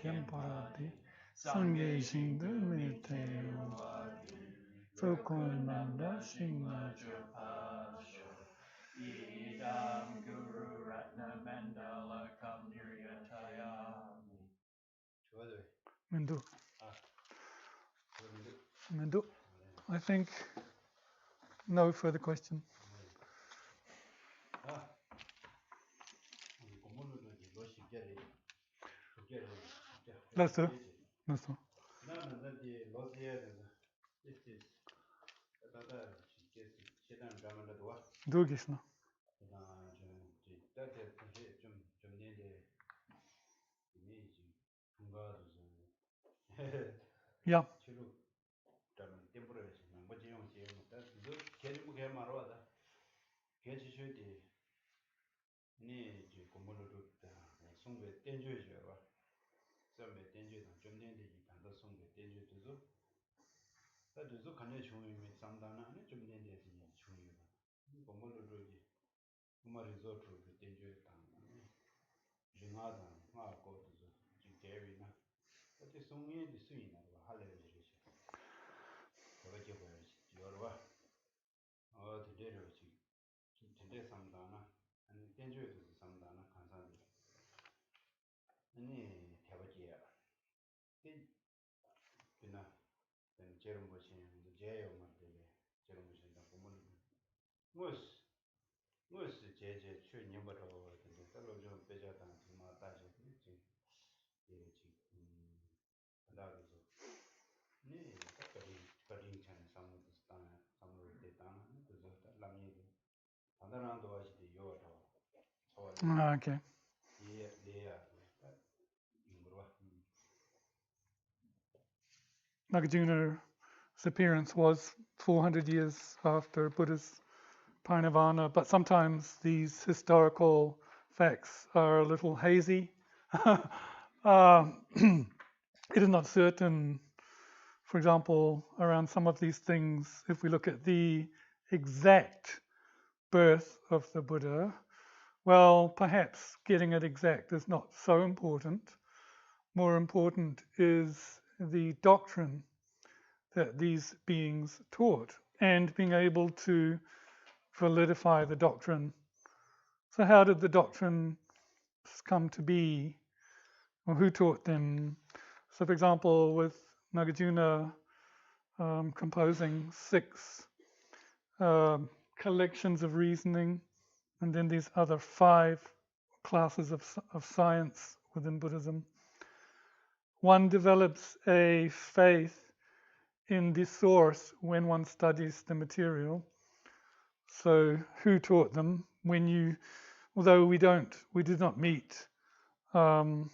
Kempara di Sange Shing de Mediteo Sokonanda Shinga Idam Guru Ratna Mandala Kam Niryataya. Mendu. Mendu. I think no further question. That's all. That's all. Do Krishna. Yeah. Okay. Nagarjuna's appearance was 400 years after Buddha's parinirvana, but sometimes these historical facts are a little hazy. It is not certain, for example, around some of these things, if we look at the exact birth of the Buddha, well, perhaps getting it exact is not so important. More important is the doctrine that these beings taught and being able to validify the doctrine. So, how did the doctrine come to be? Or who taught them? So, for example, with Nagarjuna composing 6 collections of reasoning, and then these other 5 classes of science within Buddhism, one develops a faith in the source when one studies the material. So, who taught them? Although we did not meet Lama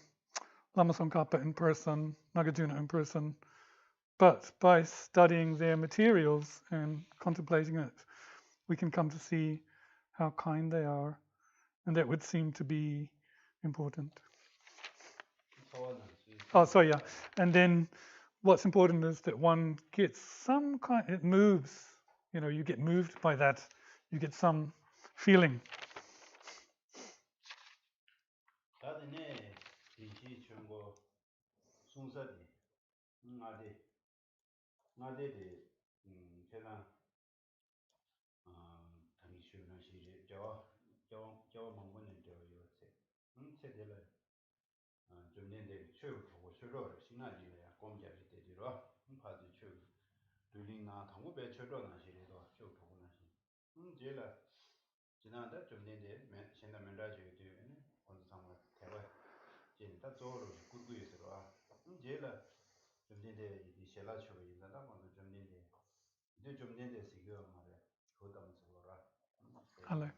Tsongkhapa in person, Nagarjuna in person, but by studying their materials and contemplating it, we can come to see how kind they are, and that would seem to be important. Oh, so yeah, and then what's important is that one gets some kind. It moves. You get moved by that. You get some feeling. Hello.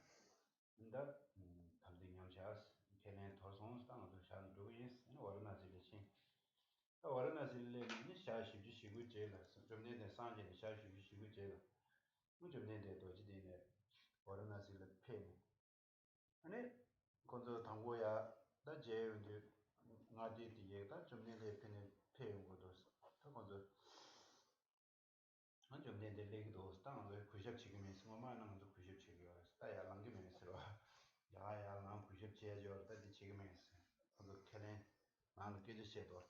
나는 깨지셔도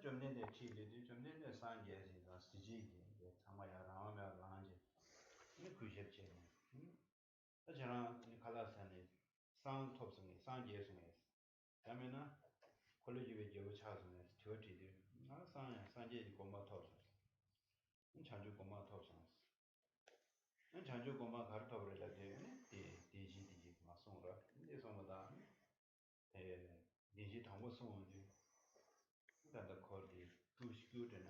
좀 내내 티리도 좀 내내 산계에서 스지기 참아야 나오면 나한테 이 구십체네 저랑 칼라산에 산 톱성에 산계에서네 그러면은 콜레지에 제고 차서네 저티도 나 산계 공부 톱성 자주 공부 톱성 자주 공부 가르쳐 버려야지 디지디 마송으로 근데 somada 디지 당고 송은지 간다 거기 두 스튜던트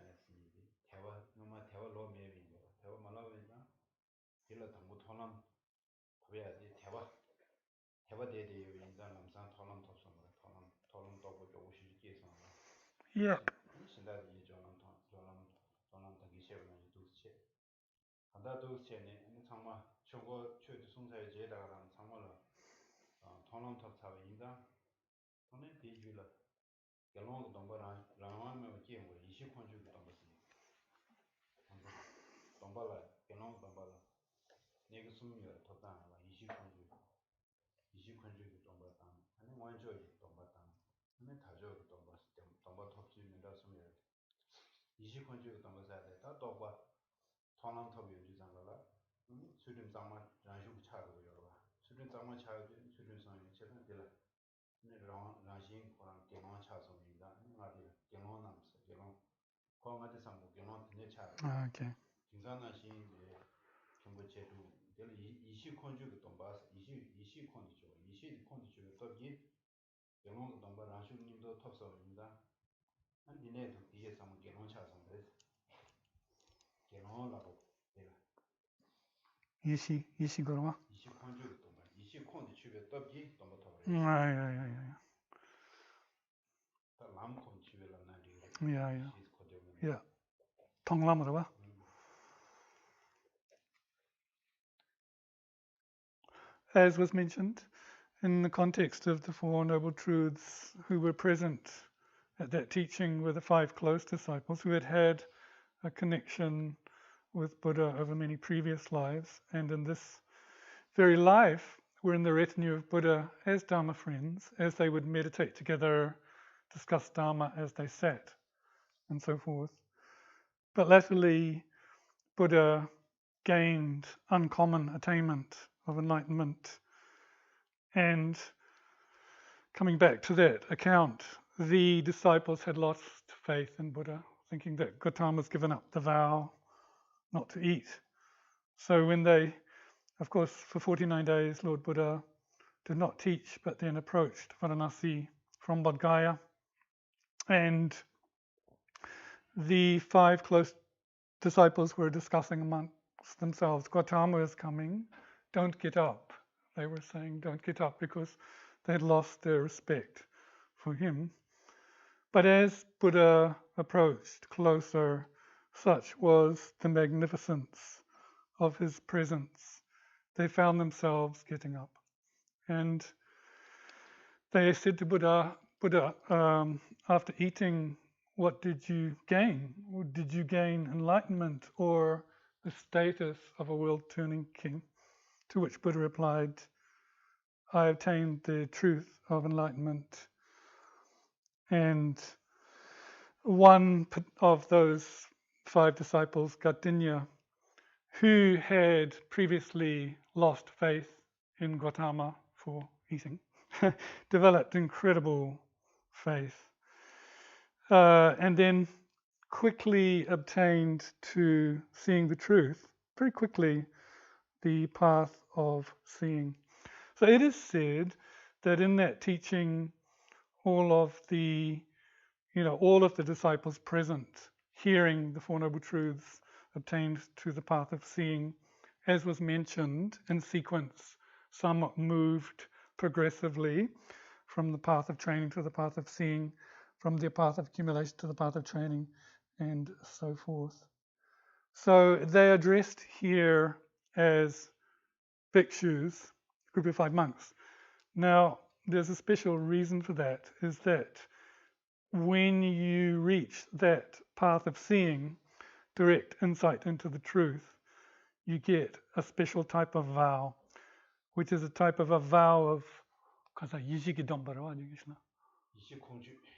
대화 너무 대화 로메비죠 대화 말하니까 길러 당고 토론 그래야지 대화 대대 인간 남산 토론 톱성으로 토론 도고 조고 시기에서 Yep. 신다지 토론 되기 싫으면 두세 한다 두세네 정말 저거 최대 송사에 제다가랑 정말로 토론 톱사가 인간 토론 대주라 결론 동바랑 라마면 게임을 20콘주 동바스 동발라 결론 동발라 내가 숨이야 톱다나 20콘주 동바다 아니 원조지 동바다 아니 다저 동바스 동바 톱지면다 숨이야 20콘주 동바사데 다 동바 토론 톱이 유지장가라 수준 장만 장수 차고 여러분 수준 장만 차고 수준 상에 최근 될라 네 라신 코랑 개론 차송입니다 아니 개론 남스 개론 공한테 상고 개론 내 차. Okay. 진산한 시인데 정부 제도 될 20콘주 동바스 20콘주 20콘주 또기 개론 동바 라신님도 톱서입니다. 한 니네도 뒤에 상고 개론 차송데 개론라고 내가 Ishi Guruma. 20콘주 동바 20콘주 주에 또기 동바 톱을 Yeah. 다 람콘 주에라 나리래 Yeah. 시스 코데면 Yeah. Tonglamuraba. As was mentioned, in the context of the Four Noble Truths who were present at that teaching were the five close disciples who had had a connection with Buddha over many previous lives, and in this very life were in the retinue of Buddha as Dharma friends, as they would meditate together, discuss Dharma as they sat, and so forth. But latterly, Buddha gained uncommon attainment of enlightenment. And coming back to that account, the disciples had lost faith in Buddha, thinking that Gautama's given up the vow not to eat. So when they, of course, for 49 days, Lord Buddha did not teach, but then approached Varanasi from Bodh Gaya. And the five close disciples were discussing amongst themselves, Gautama is coming, don't get up. They were saying, don't get up, because they had lost their respect for him. But as Buddha approached closer, such was the magnificence of his presence, they found themselves getting up. And they said to Buddha, after eating, what did you gain? Did you gain enlightenment or the status of a world-turning king? To which Buddha replied, I obtained the truth of enlightenment. And one of those five disciples, Gatinya, who had previously lost faith in Gautama for eating, developed incredible faith, and then quickly obtained to seeing the truth, very quickly, the path of seeing. So it is said that in that teaching, all of the disciples present, hearing the Four Noble Truths, obtained to the path of seeing, as was mentioned in sequence, somewhat moved progressively from the path of training to the path of seeing, from the path of accumulation to the path of training, and so forth. So they are addressed here as bhikshus, group of 5 monks. Now, there's a special reason for that, is that when you reach that path of seeing, direct insight into the truth, you get a special type of vow, which is a type of a vow of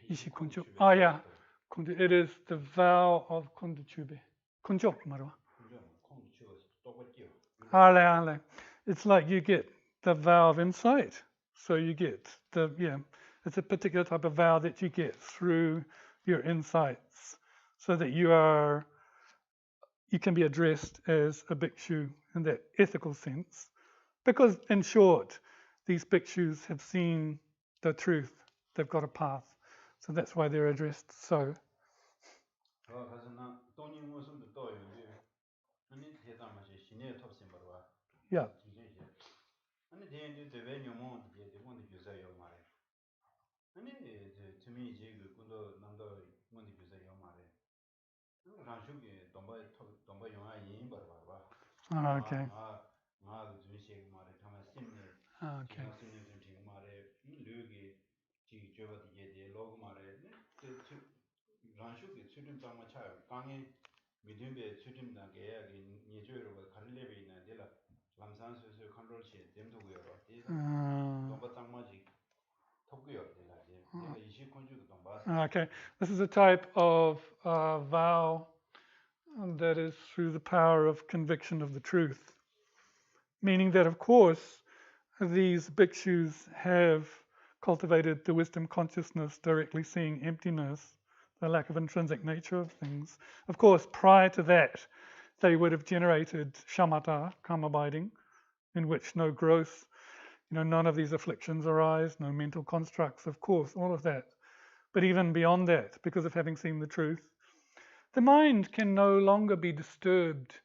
이시콘주. Yeah. It is the vow of Kunduchube. Kunjok 말어. Ale. It's like you get the vow of insight. So you get it's a particular type of vow that you get through your insights so that you can be addressed as a bhikshu in that ethical sense. Because in short, these bhikshus have seen the truth. They've got a path. So that's why they're addressed so. Yeah. Okay. Okay. Okay, this is a type of vow that is through the power of conviction of the truth, meaning that, of course, these bhikshus have cultivated the wisdom consciousness, directly seeing emptiness, the lack of intrinsic nature of things. Of course, prior to that, they would have generated shamatha, calm abiding, in which no growth, none of these afflictions arise, no mental constructs, of course, all of that. But even beyond that, because of having seen the truth, the mind can no longer be disturbed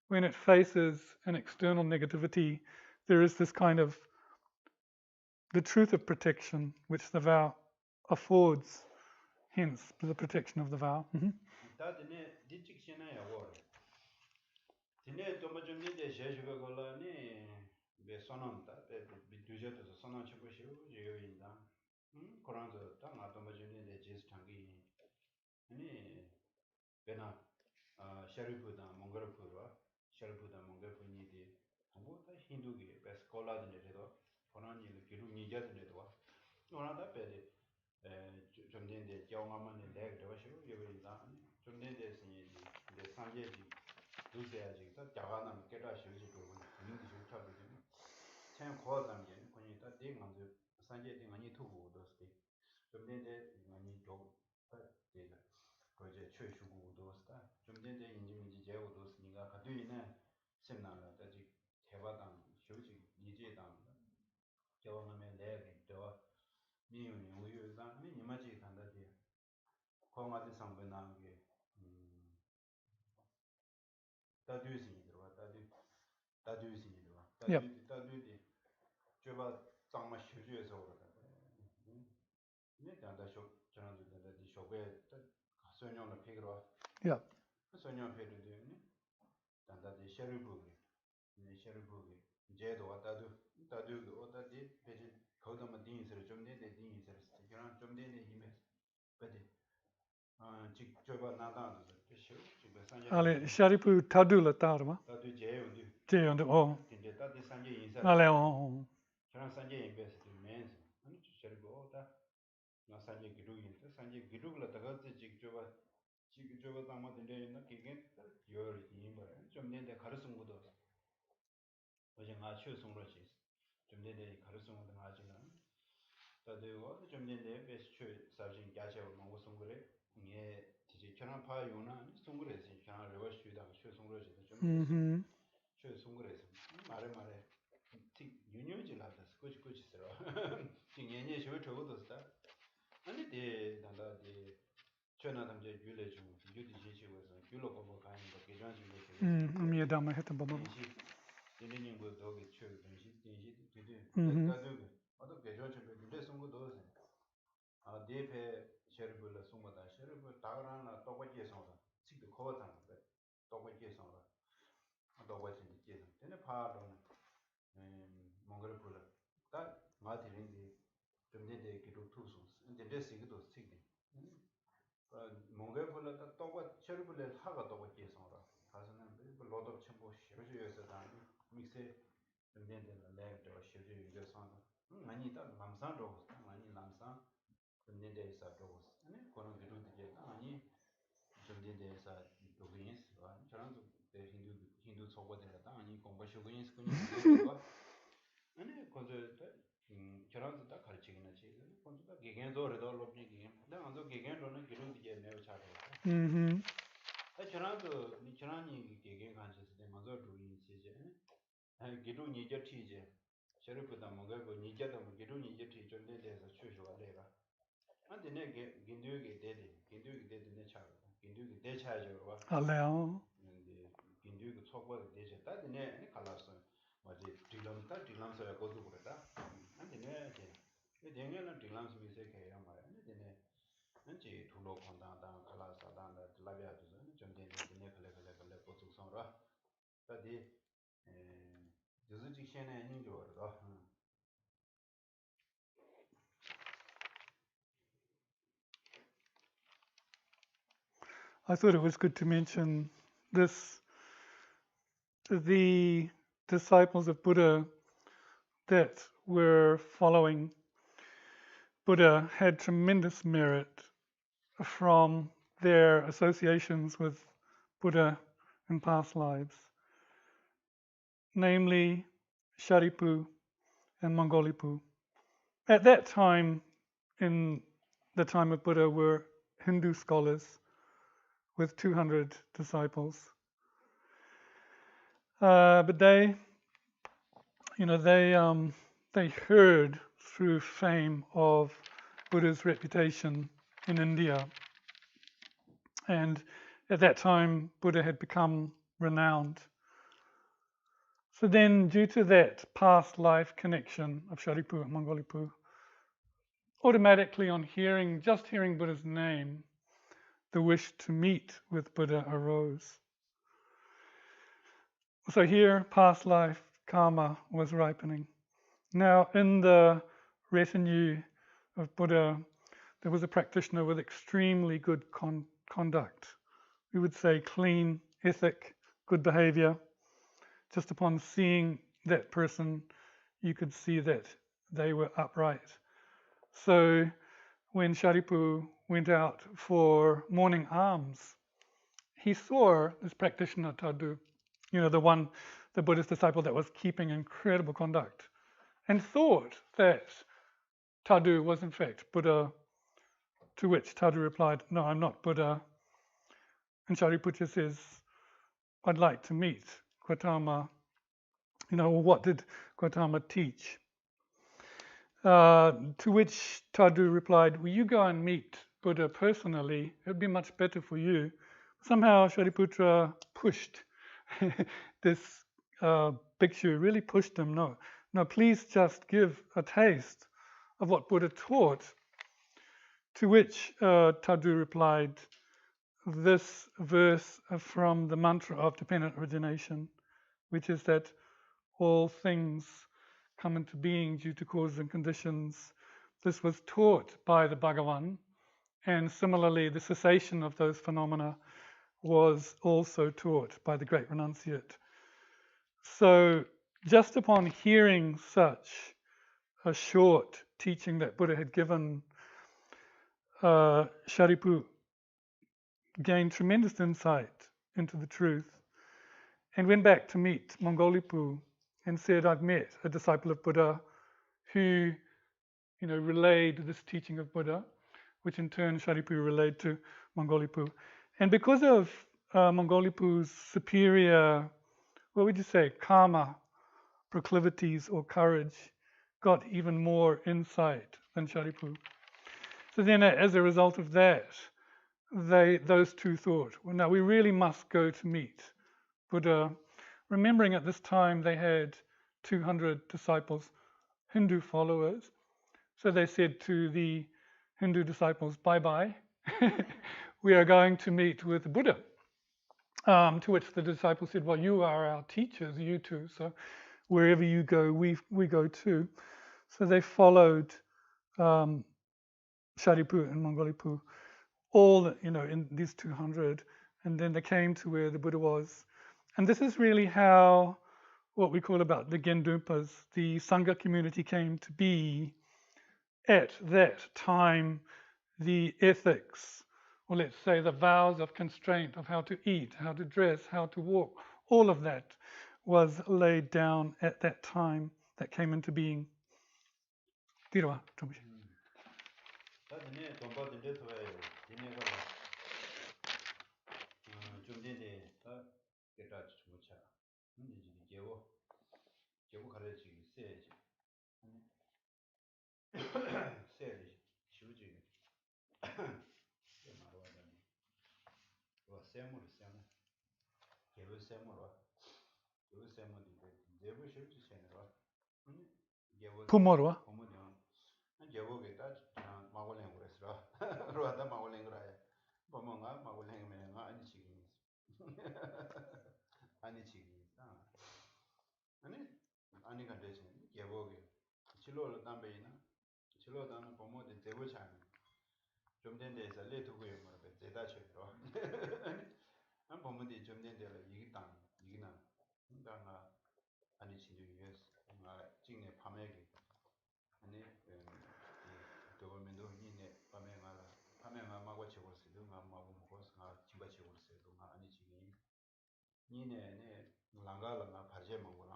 when it faces an external negativity. There is this kind of the truth of protection, which the vow affords, hence the protection of the vow. Yep. Yep. Ale Sharipu Tadula Tarma. Jeondu. Oh. Ale oh. Mm-hmm. Miyadama Hitababa. Mm-hmm. Nidesa dos. And Kono Giru the Ani, Jumdi Desa Dogins, Charanzo, the Hindu Soba de la Tani, Combashogins, and Conzo Charanzo da Karchina Chase, Conzo Giganzo Redol of Gigam, then on the Gigan on a Giru the Neo Chatter. Mm-hmm. Charanzo, Nicharani Gigan conscious, the Mazo doing Sije, and Giru Nija Tije. Sheriputa Mongo, Nijata, Giru Nija Tijo, there's a church or later. And the neck Gindu did it, Gindu did the nature, Gindu de charge or Allow. the Gindu talk about the digit, that the neck, Nicholas, but the Dilams, that Dilams are go to Breda, and the neck, the Daniel Dilams music, and the neck, and she to look on down, Kalas, down that Labia, John Dane, the neck, go to some rough, but the Justification and indoor. I thought it was good to mention this. The disciples of Buddha that were following Buddha had tremendous merit from their associations with Buddha in past lives, namely Sharipu and Mongolipu. At that time, in the time of Buddha, were Hindu scholars with 200 disciples. But they heard through fame of Buddha's reputation in India. And at that time, Buddha had become renowned. So then, due to that past life connection of Sharipu and Mongolipu, automatically on just hearing Buddha's name, the wish to meet with Buddha arose. So here, past life karma was ripening. Now, in the retinue of Buddha, there was a practitioner with extremely good conduct. We would say clean, ethic, good behavior. Just upon seeing that person, you could see that they were upright. So when Sharipu went out for morning alms, he saw this practitioner Tadu, the Buddhist disciple that was keeping incredible conduct, and thought that Tadu was in fact Buddha, to which Tadu replied, "No, I'm not Buddha." And Shariputra says, "I'd like to meet Gautama. What did Gautama teach?" To which Tadu replied, "Well, you go and meet Buddha personally. It would be much better for you." Somehow Shariputra pushed this bhikshu, really pushed him. No, please just give a taste of what Buddha taught. To which Tadu replied, this verse from the mantra of dependent origination, which is that all things come into being due to causes and conditions. This was taught by the Bhagavan, and similarly the cessation of those phenomena was also taught by the great renunciate. So just upon hearing such a short teaching that Buddha had given, Sharipu gained tremendous insight into the truth and went back to meet Mongolipu and said, "I've met a disciple of Buddha who, relayed this teaching of Buddha," which in turn Sharipu relayed to Mongolipu. And because of Mongolipu's superior, what would you say, karma, proclivities or courage, got even more insight than Sharipu. So then as a result of that, those two thought, well, now we really must go to meet Buddha. Remembering at this time they had 200 disciples, Hindu followers. So they said to the Hindu disciples, "Bye-bye, we are going to meet with Buddha." To which the disciples said, "Well, you are our teachers, you two, so wherever you go, we go too." So they followed Sharipu and Mongolipu, all in these 200, and then they came to where the Buddha was. And this is really how what we call about the Gendompas, the Sangha community, came to be at that time the ethics, or let's say the vows of constraint of how to eat, how to dress, how to walk, all of that was laid down at that time that came into being. Tiroa, Tomishi. 다 드네 돈바 드네 토에 드네가 좀 되네 다 게다 주무차 이제 제고 가르치기 세지 세지 쉬우지 그 말하다니 와 세물 개별 세물와 개별 세물이 내부 쉬우지 세네와 개별 Pumorwa. 보면요 개별게 다 마고랭 그랬어 로하다 마고랭 그래 보면가 마고랭이면 아니 지금 아니 지금 아니 간대지 개별게 실로를 담배이나 실로 담는 보면은 대부 차는 좀 된 데서 레트고요 뭐 대다 쳐요 한 보면은 좀 된 데로 이기나 그러니까 아니 진짜 유에스 나 직내 판매기 아니 도면도 니네 판매가 마고 치고 쓰도 나 마고 먹고 나 집에 치고 쓰도 나 아니 지금 니네네 랑가랑 파제 먹고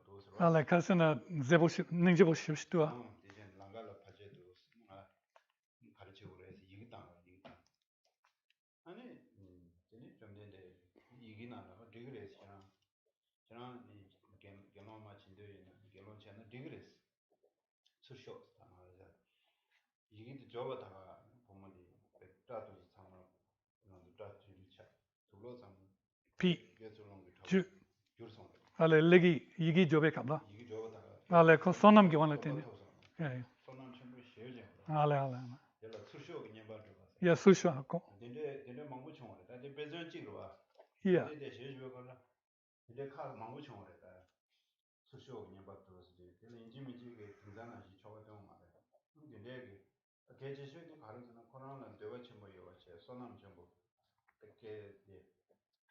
도서 Ale kasana ninjeboshishtua. 이제 랑가랑 파제도 나 가르치고 그래서 이기 땅 아니 되네 좀 된데 이기 나가 디그레스야 저는 이 개노 마친데 개론 채는 디그레스 수쇼 당하자 이게 저거다가 보면 백다도 상을 다 줄이차 둘러상 Pi 예술론 그 ju 줄성 ale legi yigi jobe kabla. 이게 저거다가 Ale ko sonam gi wana tene. Yeah. 손남 전부 쉬어져 Ale. 얘가 수쇼 그냥 봐도 Ya susho hako. 근데 망고 총을 다 이제 배전 찍으러 와 Yeah. 근데 제주가 걸라 근데 카 망고 총을 했다 수쇼 그냥 봐도 근데 인지미지게 등산하시 저거도 말해 근데 내게 계제수는 가르치는 코로나는 되어치 뭐요 제 손남 전부 그렇게 이제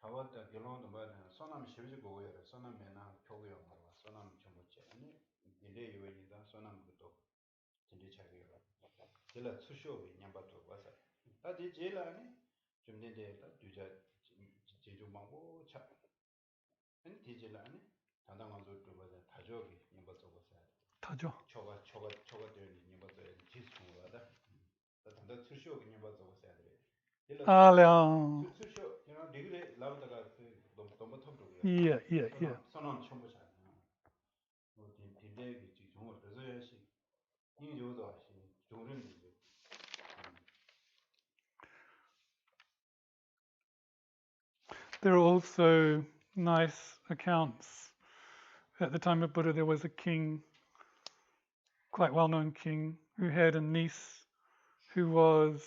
다왔다 결론도 말은 손남 쉬지 고요 손남에나 표고요 말아 손남 전부 제 아니 이제 요인이다 손남 것도 진짜 차게요 제가 수쇼 그냥 봐도 와서 다지 제라니 좀 내대 주자 제주 망고 차 아니 디젤라니 단단한도 좀 봐서 다저기 그냥 봐서 보세요 타죠. 초가 되는 그냥 봐서 지수가 하다 단단 수쇼 그냥 봐서 보세요 Ale. 수쇼 그냥 되게 라우다가 너무 톱도고요 Yeah. 선언 첨부 잘 뭐 딘데기 지금 그래서 야시 인조도 하시 종른도 There are also nice accounts. At the time of Buddha, there was a king, quite well-known king, who had a niece who was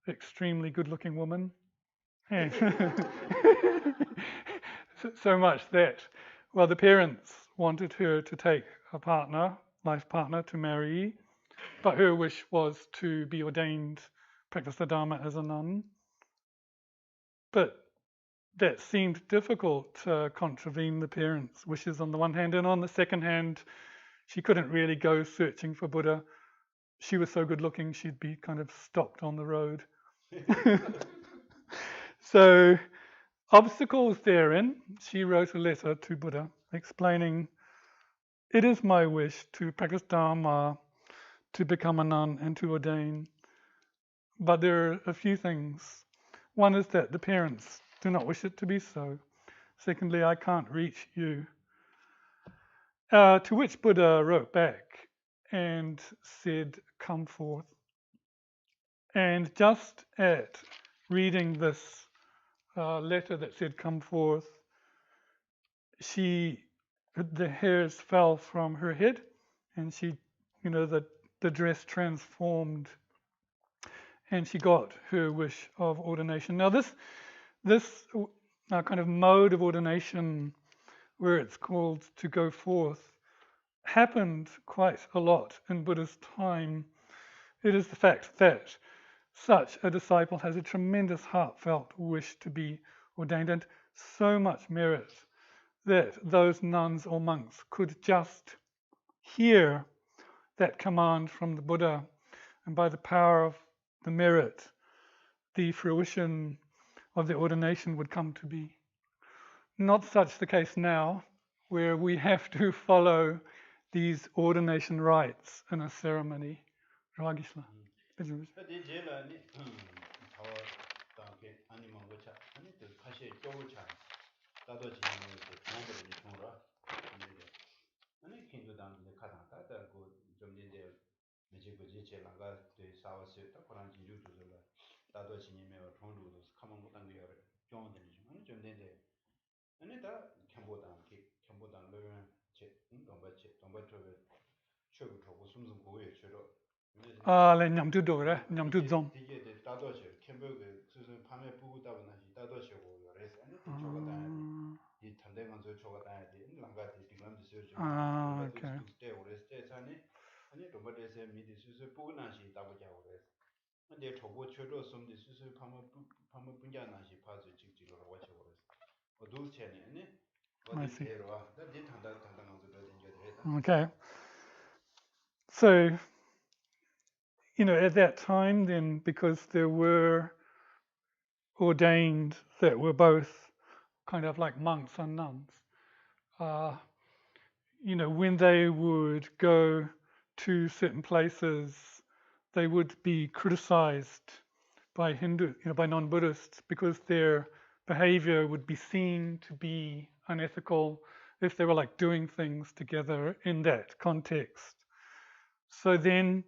extremely good-looking woman. And so much that, well, the parents wanted her to take a partner, life partner, to marry, but her wish was to be ordained, practice the Dharma as a nun. But that seemed difficult to contravene the parents' wishes on the one hand, and on the second hand, she couldn't really go searching for Buddha. She was so good looking, she'd be kind of stopped on the road. So, obstacles therein, she wrote a letter to Buddha explaining, "It is my wish to practice Dharma, to become a nun, and to ordain. But there are a few things. One is that the parents do not wish it to be so. Secondly, I can't reach you." To which Buddha wrote back and said, "Come forth." And just at reading this letter that said, "Come forth," the hairs fell from her head, and she, the dress transformed, and she got her wish of ordination. Now, this kind of mode of ordination, where it's called to go forth, happened quite a lot in Buddha's time. It is the fact that such a disciple has a tremendous heartfelt wish to be ordained, and so much merit that those nuns or monks could just hear that command from the Buddha, and by the power of the merit, the fruition of the ordination would come to be. Not such the case now, where we have to follow these ordination rites in a ceremony. Ragisla. 어디 제일 아니 더 당게 아니 뭐고차 아니 또 다시 쪼고차 나도 지금 이렇게 좋은 거를 아니 kintudan karanta da go jomdinde meje goje che langa de sawa se ta koran ji ju ju la da do chi ni me wa thong lu do khamang mo dang yo re jong de ni ani jomdinde ani da khyambo dan lo yen che dong ba to be chö bu to go sum sum go ye che ro 아, 래 냠두 도래, 냠두 좀. 이게 데 다도 che khyambo ge su pame bu da ba na ji da do che go yo re ani de choga da 이 단대가 저 초가 다야 돼. 랑가지 디그람 지서 좀. 아, 오케이. 스테 오레스테 산에 아니 로마데세 미디 수수 부근나시 다보자 오레스. 근데 초보 최도 섬디 수수 파마 분야나시 파즈 직직으로 와쳐 오레스. 어두체네 아니. I see. 어디에로와. 다디 단단한 거 된게 돼. Okay. So, at that time, then, because there were ordained that were both kind of like monks and nuns, when they would go to certain places, they would be criticized by by non-Buddhists because their behavior would be seen to be unethical if they were like doing things together in that context. So then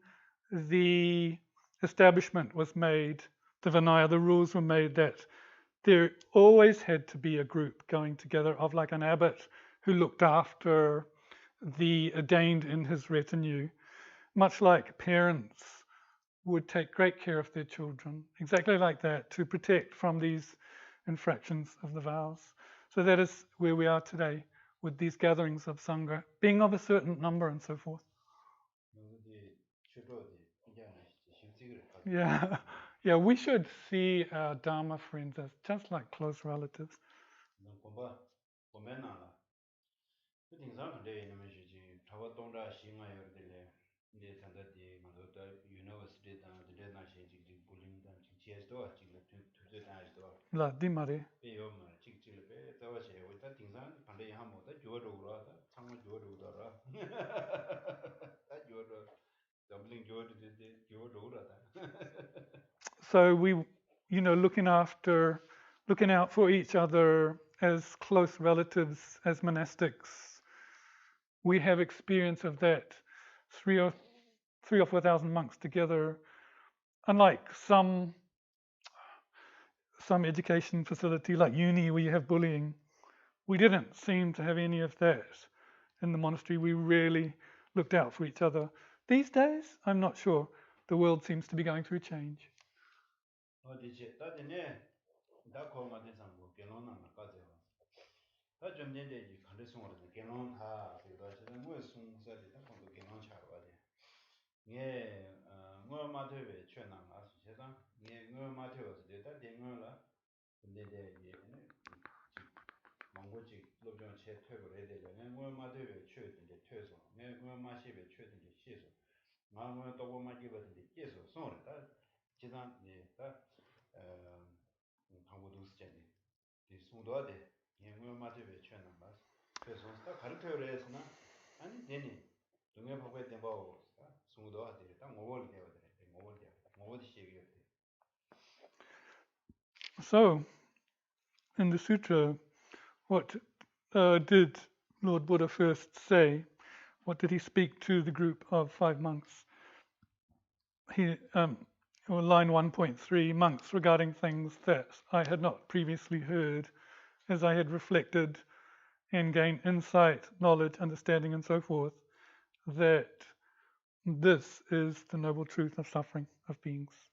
the establishment was made, the Vinaya, the rules were made that there always had to be a group going together of like an abbot who looked after the ordained in his retinue, much like parents would take great care of their children, exactly like that, to protect from these infractions of the vows. So that is where we are today with these gatherings of Sangha, being of a certain number and so forth. Yeah, yeah, we should see our Dharma friends as just like close relatives. La di mare. So we, looking out for each other as close relatives, as monastics, we have experience of that. 3,000 or 4,000 monks together, unlike some education facility like uni where you have bullying. We didn't seem to have any of that in the monastery. We really looked out for each other. These days, I'm not sure. The world seems to be going through change. So, in the sutra, what did Lord Buddha first say? What did he speak to the group of 5 monks? Line 1.3, monks regarding things that I had not previously heard, as I had reflected and gained insight, knowledge, understanding, and so forth, that this is the noble truth of suffering of beings.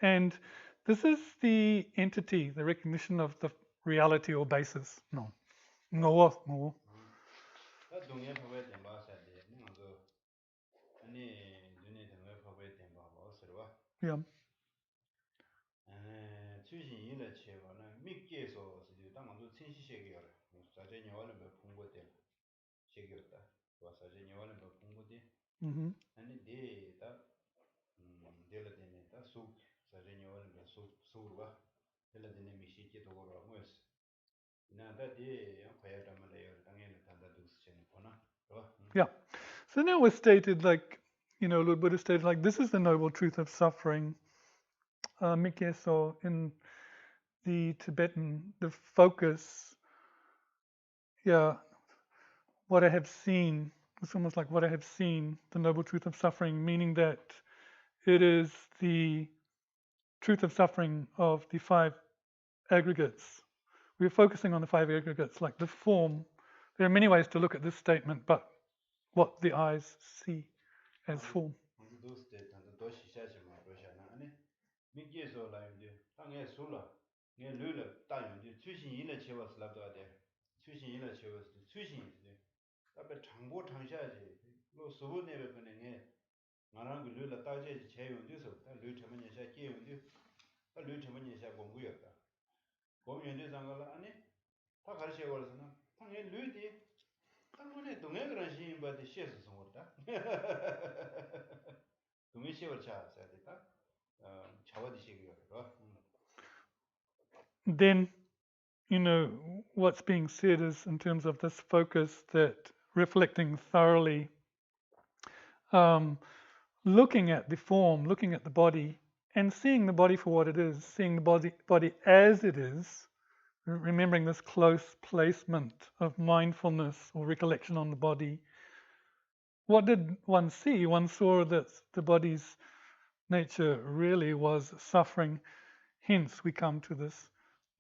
And this is the entity, the recognition of the reality or basis. No. No. Yeah. Mm-hmm. 아니 데다 델라데네 다 속, 사제니월은 속으로가 델라데네 미시게 도고로 뭐였어. 나다 데 과야다말레요 당연히 단다 두스체는 거나. Yeah. So now we're stated like, Lord Buddha stated like, this is the noble truth of suffering. Mikyeso in the Tibetan, the focus, yeah, what I have seen, it's almost like what I have seen, the noble truth of suffering, meaning that it is the truth of suffering of the five aggregates. We're focusing on the five aggregates, like the form. There are many ways to look at this statement, but what the eyes see as form. 먼저 두스테 단다 도 시샤지 마 로샤나 아니 미게서 라임데 당에 술라 네 르르 따용데 최신 일에 채웠을라도데 최신 일에 채웠을 최신 이제 답에 장고 장샤지 뭐 수분내에 그네 나랑 그 르르 따제 채용돼서 다 르르면에 샤 깨용데 다 르르면에 샤 공부였다 공연대 장가라 아니 다 가르쳐 버려서는 당에 르디 당문에 동해 그런 시인 바데 시에서 성었다 동해 시월 차 사야겠다 차와디시고요. Then, what's being said is in terms of this focus that reflecting thoroughly, looking at the form, looking at the body, and seeing the body for what it is, seeing the body as it is, remembering this close placement of mindfulness or recollection on the body. What did one see? One saw that the body's nature really was suffering. Hence, we come to this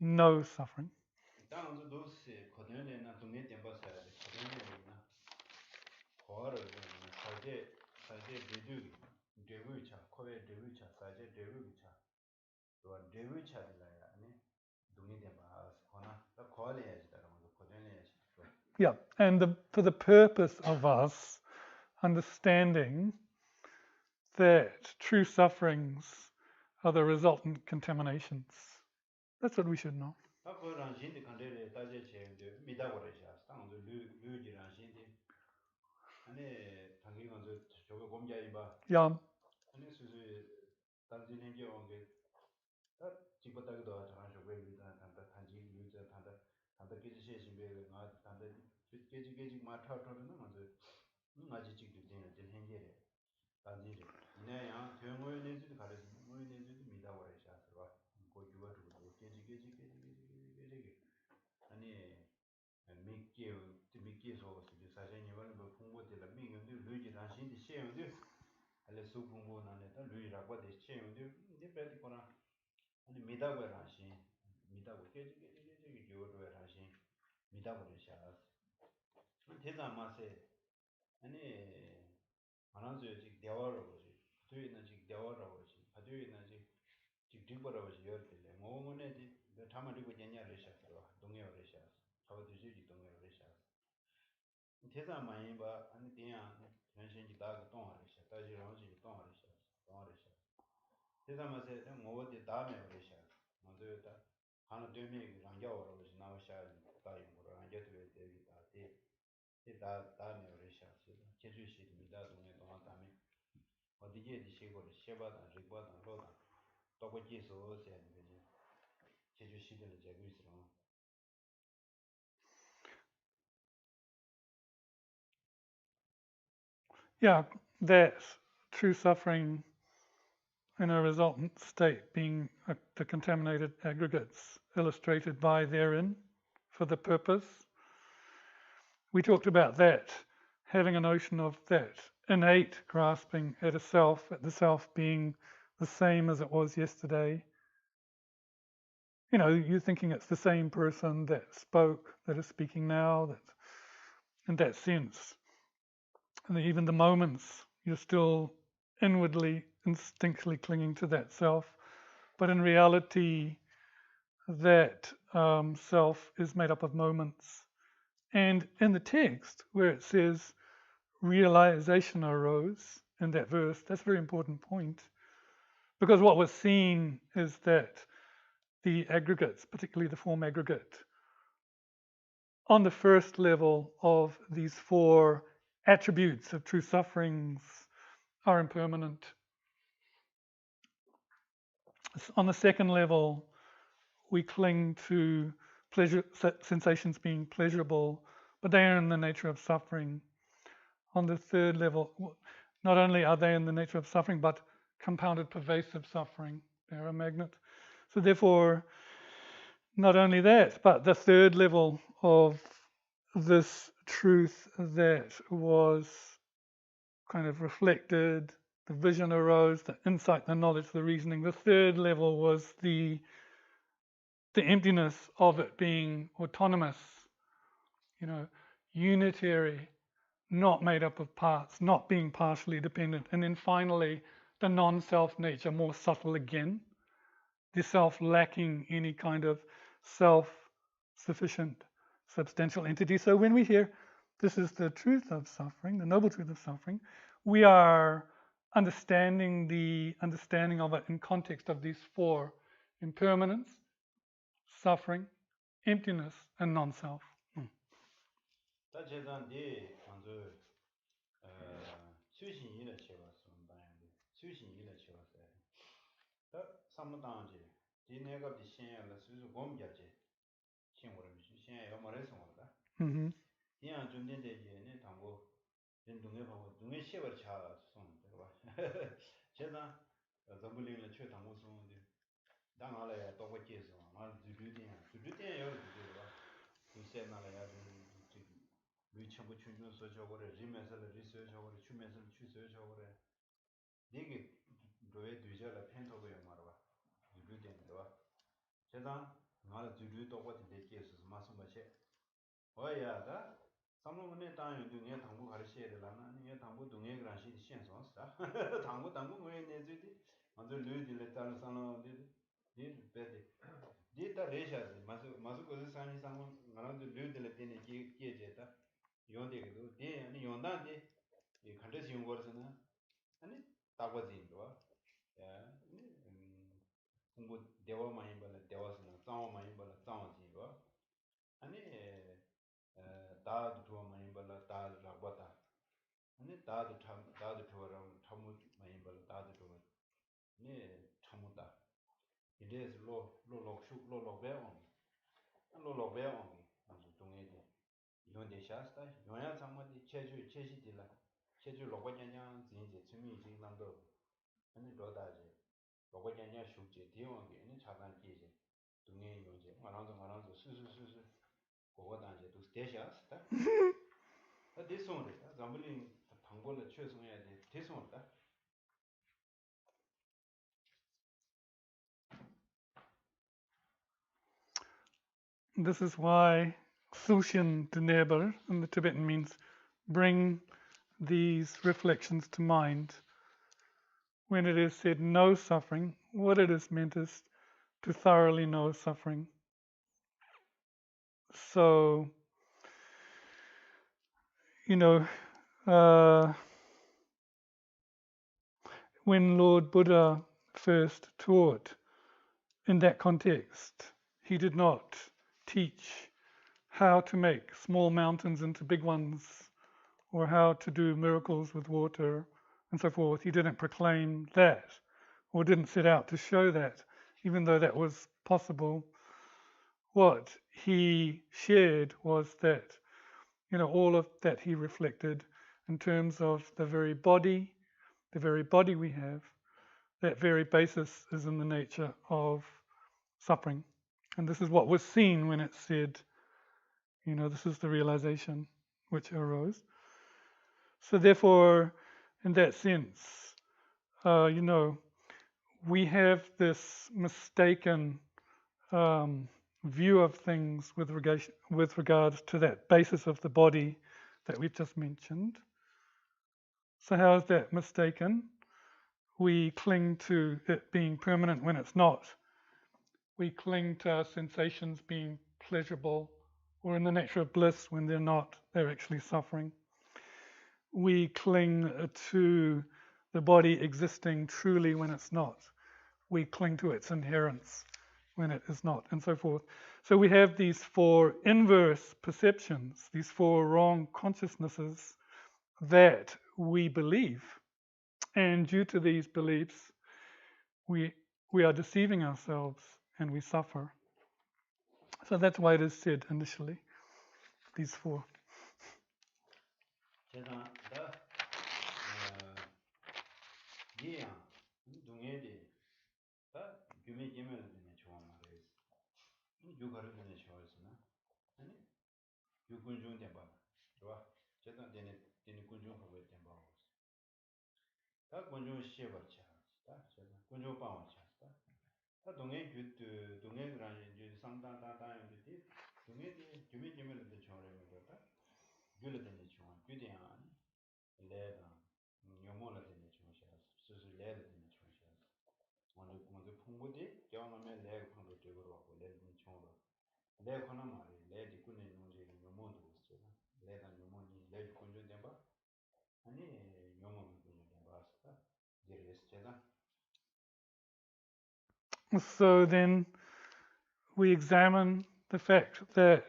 no suffering. 당도 도시 거대는 동네 템버스에 거대는 거를 사제 데두 데부차 코베 데부차 사제 데부차 또 데부차들라야 아니 동네 템버스 거나 더 거래야지 다른 거 거대는 Yeah, and for the purpose of us understanding that true sufferings are the resultant contaminations. That's what we should know. 그거랑 신데 간데레 따제 체인데 미다고래샤 당도 류지랑 신데 아니 당기 건저 저거 공자이 봐 Yeah, 아니 수수 단지는 게 온게 다 집었다기도 하죠 왜미다 단다 단지 류자 단다 깨지시 신베 나 단다 깨지 마타토는 먼저 아직 지금 되는 현재래 단지래 이내야 대모의 내지도 가르치 모의 내지도 미다고래샤 봐 고주가 두고 깨지 아니 미끼에서 사실 이거는 뭐 풍부들 미경도 루지 라신데 시행도 알레 수 풍부나네다 루이라고 돼 시행도 이제 배디거나 아니 미다고 라신 미다고 깨지 교도 라신 미다고 샤스 대자 마세 아니 하나도 지 대화로 보지 저희는 지 대화로 보지 저희는 지 딩버로 보지 열때 뭐뭐네지 담아리고 냐냐를 샤스로 동해를 샤스 저도 동해를 샤스 대사 많이 봐 아니 그냥 현실이 다가 동하리샤 다지랑지 동하리샤 대사 맛에 뭐어디 다음에 그러샤 먼저다 하나 되면 랑자워로 나오샤 다이 뭐라 랑자도 되기 다 다음에 그러샤 제주시입니다 동네 동안 다음에 어디에 디시고 셰바다 리바다 로다 또고지소 세는 거지 제주시를 제고 있으러 yeah, that true suffering in a resultant state being the contaminated aggregates illustrated by therein for the purpose. We talked about that, having a notion of that innate grasping at the self being the same as it was yesterday. You're thinking it's the same person that spoke, that is speaking now, that in that sense. And even the moments, you're still inwardly, instinctually clinging to that self. But in reality, that self is made up of moments. And in the text, where it says realization arose in that verse, that's a very important point. Because what we're seeing is that the aggregates, particularly the form aggregate, on the first level of these four attributes of true sufferings are impermanent. On the second level, we cling to pleasure sensations being pleasurable, but they are in the nature of suffering. On the third level, not only are they in the nature of suffering, but compounded pervasive suffering. They're a magnet. So therefore, not only that, but the third level of this truth that was kind of reflected, the vision arose, the insight, the knowledge, the reasoning. The third level was the emptiness of it being autonomous, unitary, not made up of parts, not being partially dependent. And then finally, the non-self nature, more subtle again, the self lacking any kind of self-sufficient substantial entity. So when we hear this is the truth of suffering, the noble truth of suffering, we are understanding the understanding of it in context of these four: impermanence, suffering, emptiness, and non-self. 다 제단디 먼저 수신이라 쳐봤으면 봐야지. 수신이라 쳐봤어요. 다 삼무당지. 디네가 비신야라 수수 곰자지. 신고를 신야가 말해서 말다. 디야 준된데지네 당고 된동에 보고 동에 시벌 차 손. 봐. 제가 zambuling 최 당고 손인데 당하래야 또 거기에서 말 주주店여러 주주가 이세나라야 lui chenpo chunjun so chogore, rimensa la riso chogore, chumensa la chuso chogore. Digi doye duja la pen togo yo marwa. Dudu den dewa. Chedan ngala dudu togwa di deki esus masumba che. Oya da samlo mune tang yung du nye tangbu kharisi ere lana, nye tangbu du nye granshi di shen sons da. Tangbu ngoye nezu di. Manzo lui di le talo sano di pedi. Di ta resha zi, masu kozi sani sango ngana du lui di le teni kiye je ta. 용대기도 대 아니 용단데 이 컨텐츠 연구에서는 아니 다고진도 야 공부 대화 많이 받는 대화서는 싸움 많이 받는 싸움지고 아니 다도 더 많이 받는 다도 받다 아니 다도 더랑 참무 많이 받는 다도 더 네 참무다 이제 로로배운 아주 동해지 용대 샤스타 용야 상마디 체시딜라 체주 로고냐냐 진지 취미지 남도 아니 로다지 로고냐냐 슈지 디원게 아니 차단 기지 동해 용제 말랑도 수수수수 고고단지 또 대샤스타 다 대송을 잠불링 방법을 최소해야 돼 대송을다 This is why Sushin Duneber in the Tibetan means bring these reflections to mind. When it is said no suffering, what it is meant is to thoroughly know suffering. So, when Lord Buddha first taught in that context, he did not teach how to make small mountains into big ones or how to do miracles with water and so forth. He didn't proclaim that or didn't set out to show that, even though that was possible. What he shared was that, all of that he reflected in terms of the very body we have, that very basis is in the nature of suffering. And this is what was seen when it said, this is the realization which arose. So therefore, in that sense, we have this mistaken view of things with regards to that basis of the body that we've just mentioned. So how is that mistaken? We cling to it being permanent when it's not. We cling to our sensations being pleasurable or in the nature of bliss when they're not, they're actually suffering. We cling to the body existing truly when it's not. We cling to its inherence when it is not, and so forth. So we have these four inverse perceptions, these four wrong consciousnesses that we believe, and due to these beliefs, we we are deceiving ourselves and we suffer. So that's why it is said initially, these four. 제가 이양 동해디 다 규미 제면을 되네 좋아 말이에요. 유가를 되네 좋아했으나 아니 유군중 된 봐. 좋아. 제가 되네 군중 하고 된 봐. 다 군중 시에 버쳐. 다 제가 군중 방어 쳐. 다 동해 동해 그런 이제 상당다다 이제 동해디 규미 제면을 되 좋아하는 거다. 줄을 되네 좋아. 규대야. 레다 녀모를 되네 좋아. 수수 레를 되네 좋아. 먼저 풍부디 겨우면 내 풍도 되고 레는 총으로 내 하나 말이 내 디군에 문제 녀모도 있어. 내가 녀모니 내 군주 된 봐. 아니 녀모는 군주 된 봐서 데레스 제가 So then we examine the fact that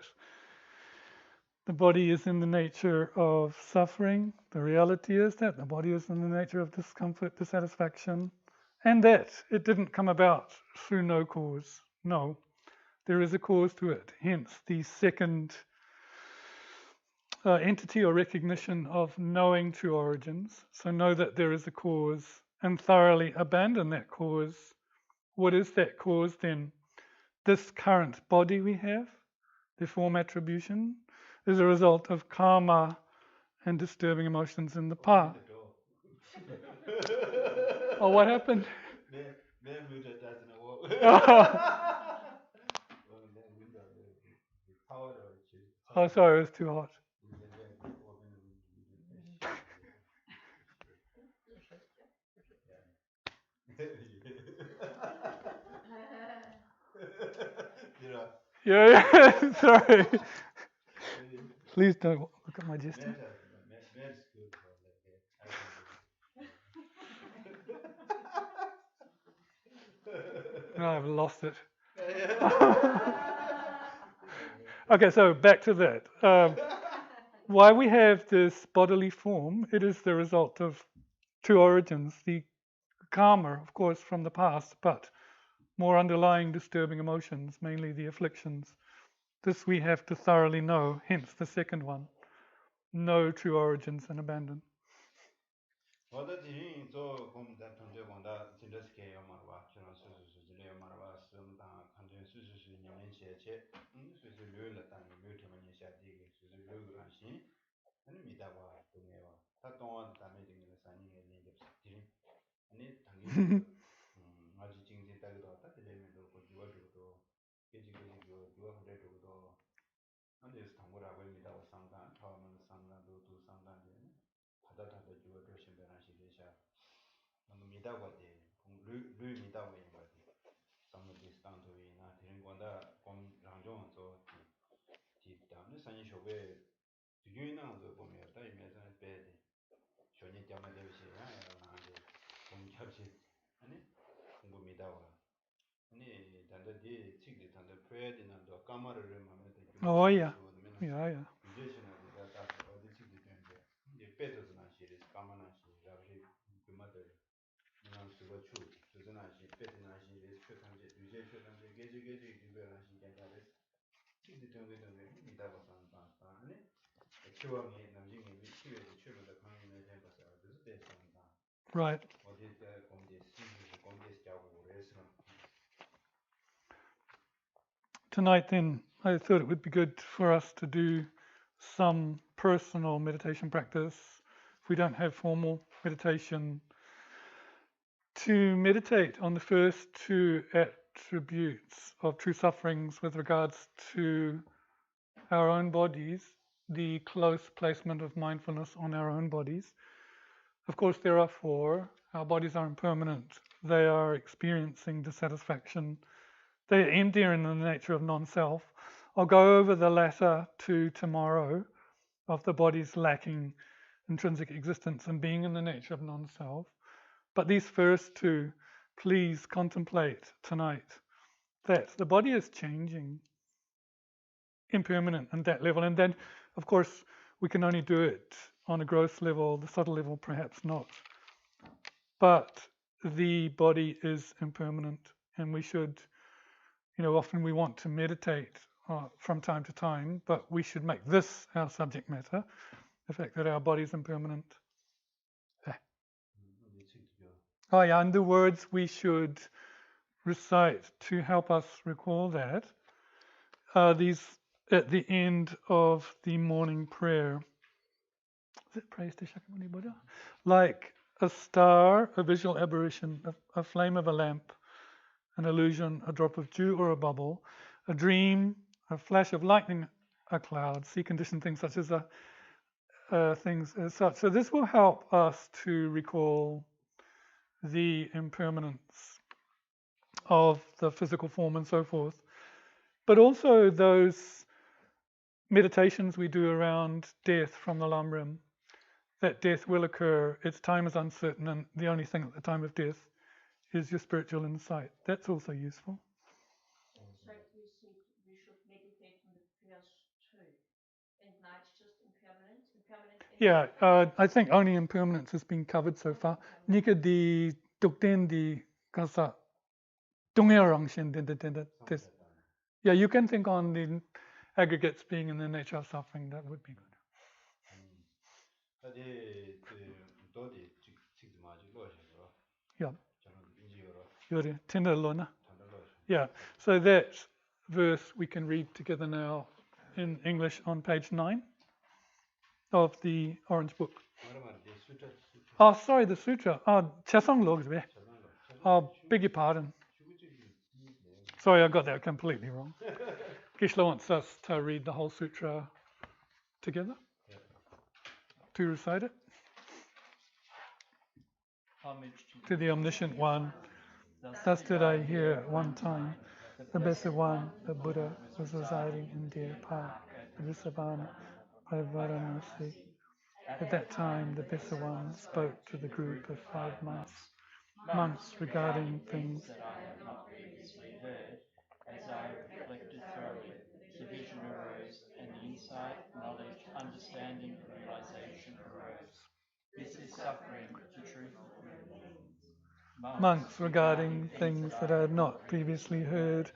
the body is in the nature of suffering. The reality is that the body is in the nature of discomfort, dissatisfaction, and that it didn't come about through no cause. No, there is a cause to it. Hence, the second entity or recognition of knowing true origins. So know that there is a cause and thoroughly abandon that cause. What is that cause then? This current body we have, the form attribution, is a result of karma and disturbing emotions in the past. Oh, what happened? Oh, sorry, it was too hot. Yeah, sorry. Please don't look at my gesture. No, I've lost it. Okay, so back to that. Why we have this bodily form, it is the result of two origins. The karma, of course, from the past, but more underlying disturbing emotions, mainly the afflictions. This we have to thoroughly know, hence the second one. Know true origins and abandon. Oh yeah, yeah, yeah. Right. Tonight then, I thought it would be good for us to do some personal meditation practice. If we don't have formal meditation, to meditate on the first two attributes of true sufferings with regards to our own bodies, the close placement of mindfulness on our own bodies. Of course, there are four. Our bodies are impermanent. They are experiencing dissatisfaction. They are empty in the nature of non-self. I'll go over the latter two tomorrow, of the body's lacking intrinsic existence and being in the nature of non-self. But these first two, please contemplate tonight that the body is changing, impermanent at that level. And then, of course, we can only do it on a gross level, the subtle level perhaps not. But the body is impermanent, and we should, often we want to meditate from time to time, but we should make this our subject matter, the fact that our body is impermanent. Oh yeah, and the words we should recite to help us recall that are these at the end of the morning prayer. Is it praise to Shakyamuni Buddha? Like a star, a visual aberration, a flame of a lamp, an illusion, a drop of dew or a bubble, a dream, a flash of lightning, a cloud, see conditioned things such as things as such. So this will help us to recall the impermanence of the physical form and so forth, but also those meditations we do around death from the Lamrim, that death will occur, its time is uncertain, and the only thing at the time of death is your spiritual insight. That's also useful. So you said we should meditate on the prayers too, and not just impermanence? Yeah, I think only impermanence has been covered so far. Nika di tukten di kasa tungerang this. Yeah, you can think on the aggregates being in the nature of suffering. That would be good. Yeah. Yeah. So that verse we can read together now in English on page 9 of the Orange Book. Oh, sorry, the sutra. Oh, Chasang Logs. Oh, beg your pardon. Sorry, I got that completely wrong. Geshe-la wants us to read the whole sutra together, to recite it. Homage To the Omniscient One. Thus did I hear at one time the Blessed One, the Buddha, was residing in Deer Park, Visuddhana, by Varanasi. At that time, the Blessed One spoke to the group of 5 monks regarding things that I had not previously heard. As I reflected thoroughly, the vision arose, and the insight, knowledge, understanding, and realization arose. This is suffering, the truth of it. Monks regarding things that I had not previously heard.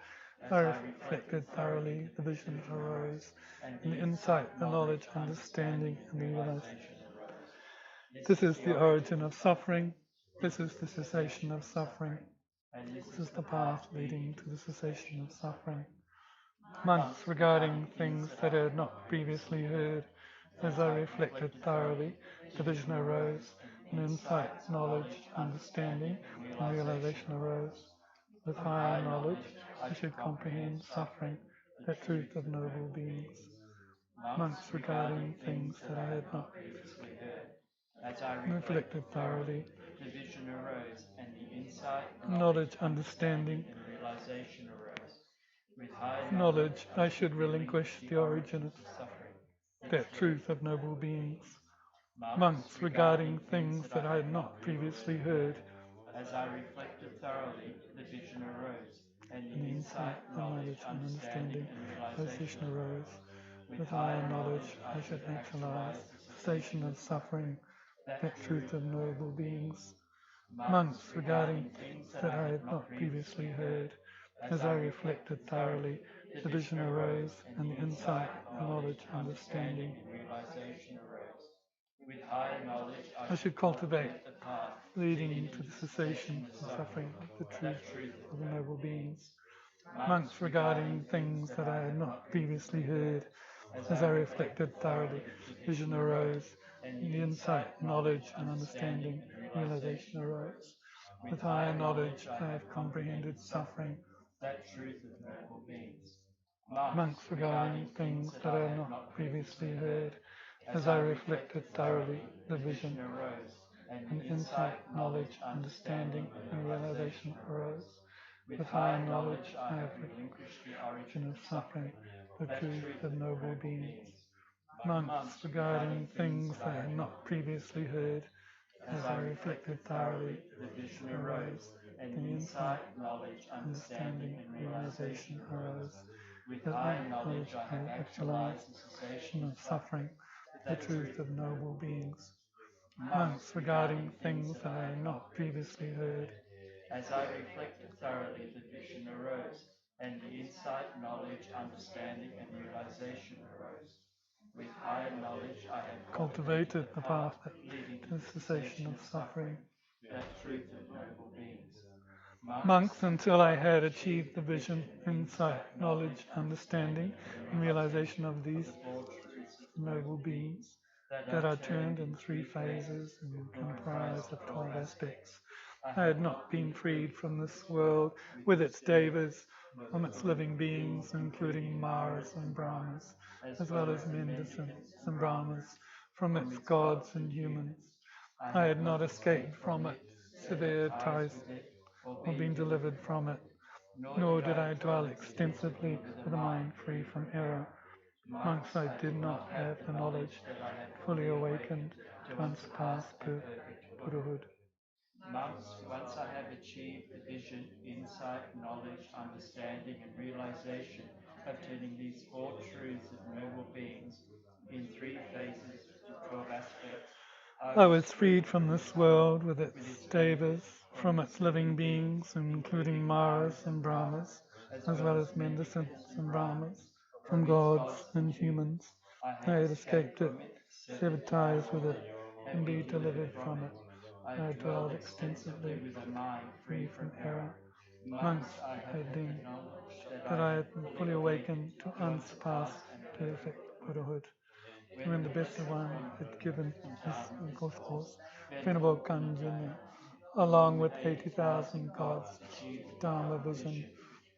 I reflected thoroughly, the vision arose, and the insight, the knowledge, understanding, and the realization. This is the origin of suffering. This is the cessation of suffering. This is the path leading to the cessation of suffering. Monks regarding things that I had not previously heard. As I reflected thoroughly, the vision arose, and insight, knowledge, understanding, and realization arose. With higher knowledge, I should comprehend suffering, the truth of noble beings. Monks regarding things that I had not previously heard. As I reflected thoroughly, the vision arose, and the insight, knowledge, understanding, and realization arose. With high knowledge, I should relinquish the origin of suffering, that truth of noble beings. Monks regarding things that I had not previously heard. As I reflected thoroughly, the vision arose, and the insight, knowledge, and understanding, realization arose. With higher knowledge, I should actualize the cessation of suffering, that truth of noble beings. Monks regarding things that I had not previously heard. As I reflected thoroughly, the vision arose, and the insight, knowledge, understanding, and realization arose. With higher knowledge, I should cultivate the path leading to the cessation of suffering, the truth of the noble beings. Monks regarding things that I had not previously heard. As I reflected thoroughly, vision arose, and the insight, knowledge, and understanding, realization arose. With higher knowledge, I have comprehended suffering, that truth of noble beings. Monks regarding things that I had not previously heard. As I reflected thoroughly, the vision arose, and insight, knowledge, understanding, and realization arose. With higher knowledge, I have relinquished the origin of suffering, the truth of noble beings. Monks regarding things that I had not previously heard. As I reflected thoroughly, the vision arose, and the insight, knowledge, understanding, and realization arose. with With higher higher knowledge knowledge, I have actualized the cessation of suffering, the truth of noble beings. Monks regarding things that I had not previously heard. As I reflected thoroughly, the vision arose, and the insight, knowledge, understanding, and realization arose. With higher knowledge, I have Cultivated the path leading to the cessation of suffering. that truth of noble beings. Monks, until I had achieved the vision, insight, knowledge, understanding, and realization of these noble beings that are turned in 3 phases and comprised of 12 aspects. I had not been freed from this world with its devas, from its living beings, including Maras and Brahmas, as well as mendicants and Brahmas, from its gods and humans. I had not escaped from it, severed ties, or been delivered from it, nor did I dwell extensively with a mind free from error. Monks, I did not have the knowledge fully awakened to unsurpassed Buddhahood. Monks, once I have achieved the vision, insight, knowledge, understanding, and realization of turning these 4 truths of noble beings in 3 phases to 12 aspects, I was freed from this world with its devas, from its living beings, including Maras and Brahmas, as well as mendicants and Brahmas, from gods and humans. I had escaped it, severed ties with it, and be delivered from it. I dwelled extensively with a mind free from error. Monks, I had deemed that I had been fully awakened to unsurpassed perfect Buddhahood. When the Best One had given his discourse, Venerable Kanjanya, along with 80,000 gods, Dharma vision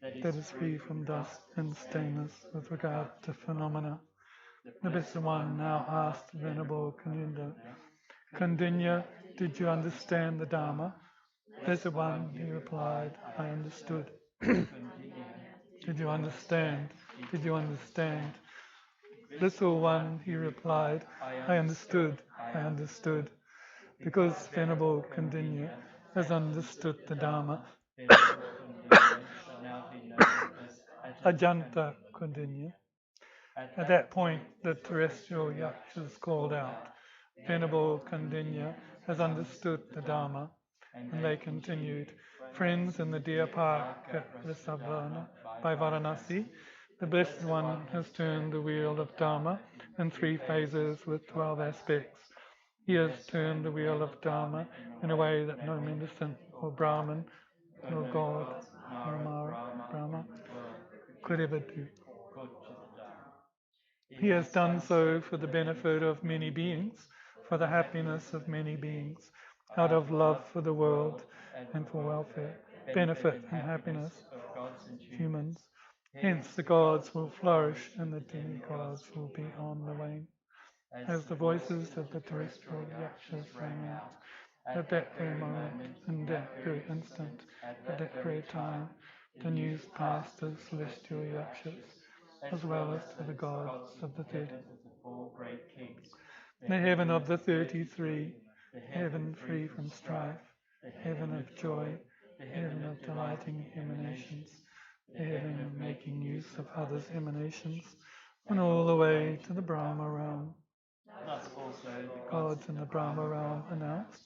that is free from dust and stainless with regard to phenomena. The Best One now asked Venerable Kandinya, did you understand the Dharma? Best One, he replied, I understood. Did you understand? Did you understand? Little one, he replied, I understood, I understood. Because Venerable Kandinya has understood the Dharma, Ajanta Kandinya. At that point, the terrestrial yakshas called out, Venerable Kandinya has understood the Dharma, and they continued, friends in the deer park at Risavana by Varanasi, the Blessed One has turned the wheel of Dharma in 3 phases with 12 aspects. He has turned the wheel of Dharma in a way that no mendicant or Brahmin, nor God, nor Brahma could ever do. He has done so for the benefit of many beings, for the happiness of many beings, out of love for the world and for welfare, benefit and happiness of humans. Hence the gods will flourish and the demigods will be on the wane. As the voices of the terrestrial yakshas rang out, at that very moment, in that very instant, at that very time, the news passed to the celestial yakshas, as well as to the gods of the 30. The heaven of the 33, heaven free from strife, the heaven of joy, the heaven of delighting emanations, the heaven of making use of others' emanations, and all the way to the Brahma realm. Thus also the gods in the Brahma realm announced,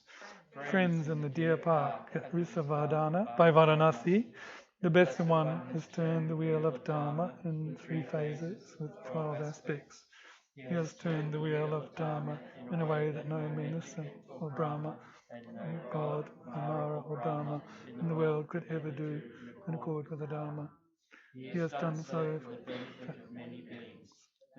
friends in the deer park at Risavardhana by Varanasi, the Best One has turned the wheel of Dharma in 3 phases with 12 aspects. He has turned the wheel of Dharma in a way that no mendicant or Brahma, God, Mara or Brahma in the world could ever do in accord with the Dharma. He has done so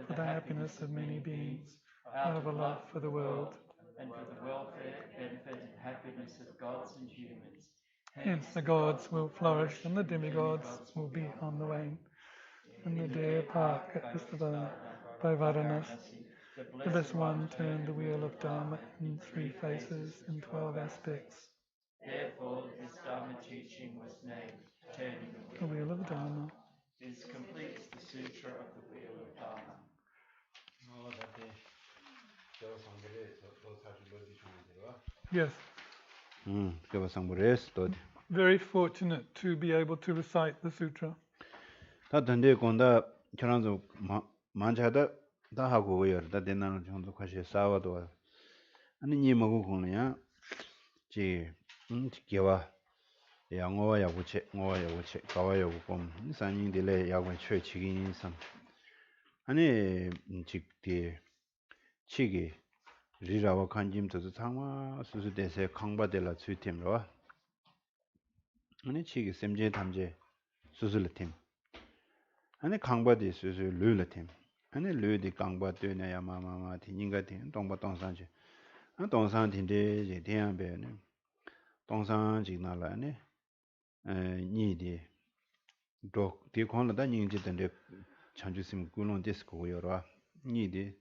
for the happiness of many beings, out of a love for the world, and for the welfare, benefit, and happiness of gods and humans. Hence the gods will flourish and the demigods will be on the wane. In the deer park at Risavana by Varanasi, the Blessed One turned the wheel of Dharma in 3 phases and 12 aspects. Therefore, this Dharma teaching was named Turning the Wheel of Dharma. This completes the Sutra of the Wheel of Dharma. Yes. Very fortunate to be able to recite the sutra. 다 던데 건다 저랑도 만자다 다 하고 오요. 다 된다는 정도 과시 싸워도 아니 니 먹고 공이야. 지 기와 양어와 야구체 뭐와 야구체 가와 야구곰 산인들의 야구 최치긴 산 아니 직디 치기 리라와 간짐도 상화 수수대세 강바델라 수팀로 아니 치기 샘제 담제 수술팀 아니 강바디 수수 르르팀 아니 르디 강바드네 마마마 티닌가 팀 동바동산지 아 동산팀데 제 대한배네 동산지나라네 니디 도 디콘다 닝지던데 chanjusim gulon disco yorwa ni de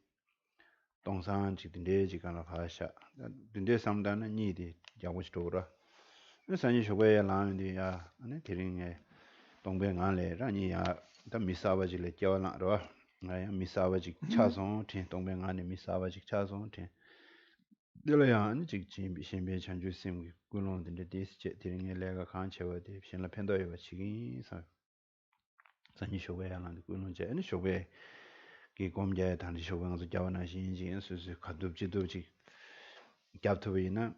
dongsan chi de ji kana phasha de samda na ni de jawo sto ra ne san yi shogwe ya lan de ya ne tiring e dongbe ngan le ra ni ya da misawa ji le jaw la ro nga ya misawa ji cha song tin dongbe ngan ne misawa ji cha song tin de la ya ni ji ji bi shin bi chanjusim gulon de de che tiring e le ga khan che wa de shin la pendo yo chi gi sa san yi shogwe ya lan de gulon je ne shogwe 기 공제 단지 쇼방서 자원한 신진 수수 가둡지도지 겹토비나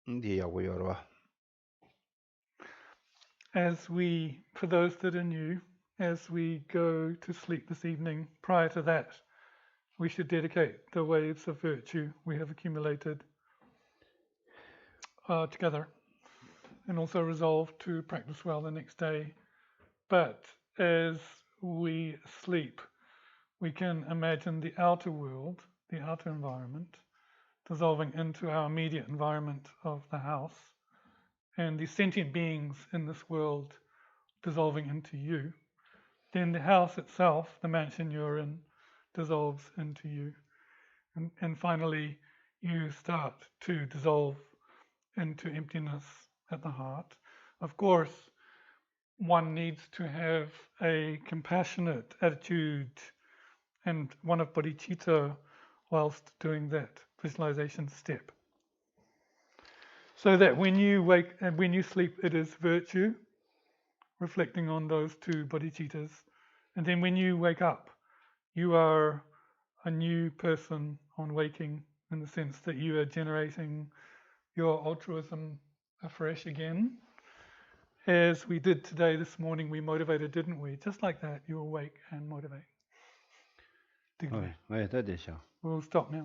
인디하고 여러 As we, for those that are new, as we go to sleep this evening, prior to that, we should dedicate the waves of virtue we have accumulated together and also resolve to practice well the next day. But as we sleep, we can imagine the outer world, the outer environment, dissolving into our immediate environment of the house, and the sentient beings in this world dissolving into you. Then the house itself, the mansion you're in, dissolves into you. And finally, you start to dissolve into emptiness at the heart. Of course, one needs to have a compassionate attitude and one of bodhicitta whilst doing that visualization step. So that when you wake and when you sleep, it is virtue, reflecting on those two bodhicittas. And then when you wake up, you are a new person on waking in the sense that you are generating your altruism afresh again. As we did today, this morning, we motivated, didn't we? Just like that, you awake and motivate. We'll stop now.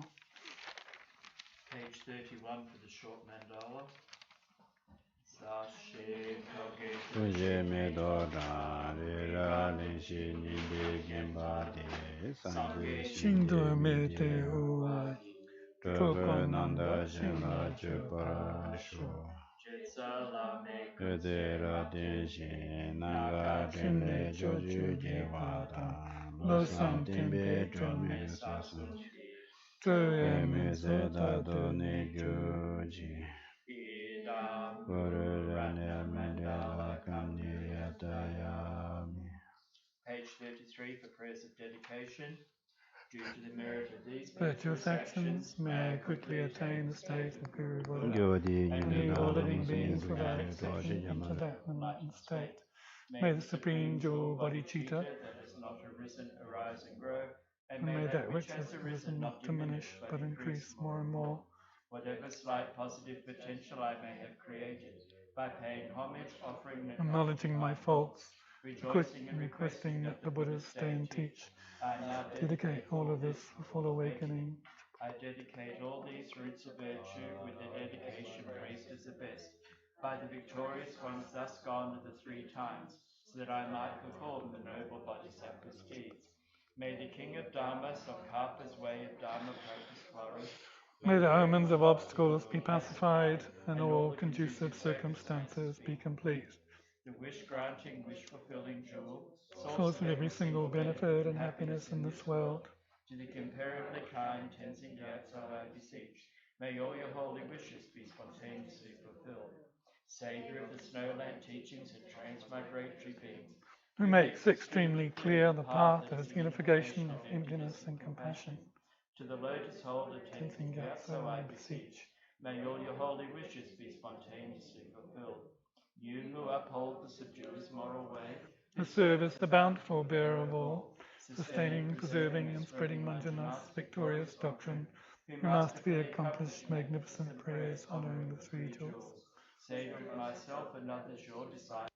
Page 31 for the short mandala. Sashe toge Tuje me do ra re ra le shi ni de gemba de sangye Shingdo me te uwa Tove nanda shin la ju para sho Yode ra den shi nanga den le jo ju je wa da Lo san tembe jo me sa sun Tue me se da do ne ju ji Guru ra ne me de la kam ni ya da ya mi Page 33 for prayers of dedication. Due to the merit of these virtuous actions, may I quickly attain the state of Guru Buddha. Gyodi And yinle may na all lo living ni sin beings ru without ji do shi exception jaman enter that enlightened state. May the Supreme Jewel Bodhicitta that has not arisen arise and grow, and may that which has arisen not diminish but increase more and more. Whatever slight positive potential I may have created, by paying homage, offering and Acknowledging my faults, rejoicing and requesting that the Buddhas stay and teach, I now dedicate all of this for full awakening. I dedicate all these roots of virtue with the dedication praised as the best, by the victorious ones thus gone to the 3 times, so that I might perform the noble bodhisattva's deeds. May the King of Dharma, Tsongkhapa's way of Dharma practice flourish. May the omens of obstacles be pacified and all conducive circumstances be complete. The wish-granting, wish-fulfilling jewel, Source of every single benefit and happiness in this world. To the comparatively kind Tenzin Gyatso I beseech, may all your holy wishes be spontaneously fulfilled. Saviour of the snowland teachings and transmigratory beings, Who makes extremely clear the path as unification of emptiness and compassion. to the lotus holder Tenzin Gyatso I beseech, may all your holy wishes be spontaneously fulfilled. You who uphold the subduous moral way, Who serve as the bountiful bearer of all, sustaining, preserving, and spreading Manjana's victorious doctrine, who masterfully accomplished magnificent prayers honoring the three jewels. Sacred myself and others your disciples.